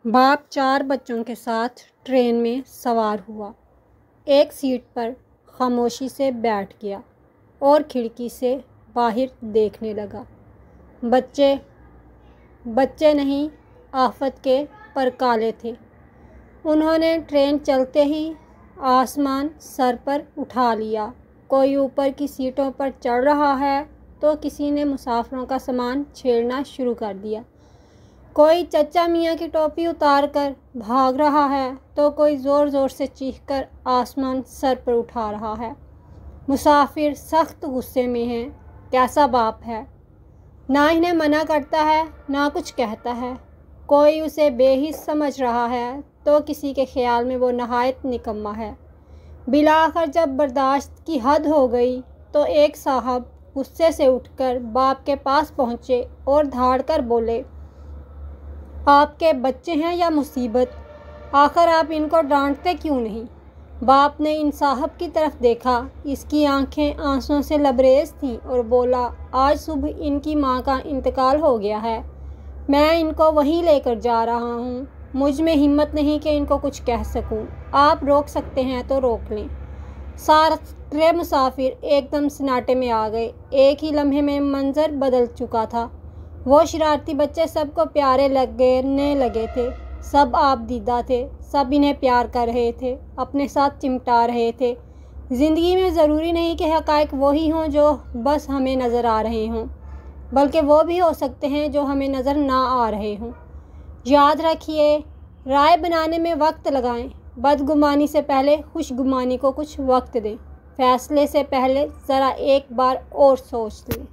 बाप 4 बच्चों के साथ ट्रेन में सवार हुआ। एक सीट पर खामोशी से बैठ गया और खिड़की से बाहर देखने लगा। बच्चे नहीं, आफत के परकाले थे। उन्होंने ट्रेन चलते ही आसमान सर पर उठा लिया। कोई ऊपर की सीटों पर चढ़ रहा है तो किसी ने मुसाफिरों का सामान छेड़ना शुरू कर दिया। कोई चचा मियाँ की टोपी उतार कर भाग रहा है तो कोई ज़ोर ज़ोर से चीखकर आसमान सर पर उठा रहा है। मुसाफिर सख्त गुस्से में हैं। कैसा बाप है, ना इन्हें मना करता है ना कुछ कहता है। कोई उसे बेहिस समझ रहा है तो किसी के ख्याल में वो नहायत निकम्मा है। बिलाखिर जब बर्दाश्त की हद हो गई तो एक साहब गुस्से से उठकर बाप के पास पहुँचे और धाड़ कर बोले, आपके बच्चे हैं या मुसीबत? आखिर आप इनको डांटते क्यों नहीं? बाप ने इन साहब की तरफ देखा। इसकी आंखें आंसुओं से लबरेज थीं और बोला, आज सुबह इनकी माँ का इंतकाल हो गया है। मैं इनको वहीं लेकर जा रहा हूँ। मुझ में हिम्मत नहीं कि इनको कुछ कह सकूँ। आप रोक सकते हैं तो रोक लें। सारे मुसाफिर एकदम सन्नाटे में आ गए। एक ही लम्हे में मंजर बदल चुका था। वो शरारती बच्चे सबको प्यारे लगने लगे थे। सब आप दीदा थे। सब इन्हें प्यार कर रहे थे, अपने साथ चिमटा रहे थे। ज़िंदगी में ज़रूरी नहीं कि हक़ाइक़ वही हों जो बस हमें नज़र आ रहे हों, बल्कि वो भी हो सकते हैं जो हमें नज़र ना आ रहे हों। याद रखिए, राय बनाने में वक्त लगाएं। बदगुमानी से पहले खुशगुमानी को कुछ वक्त दें। फ़ैसले से पहले ज़रा एक बार और सोच लें।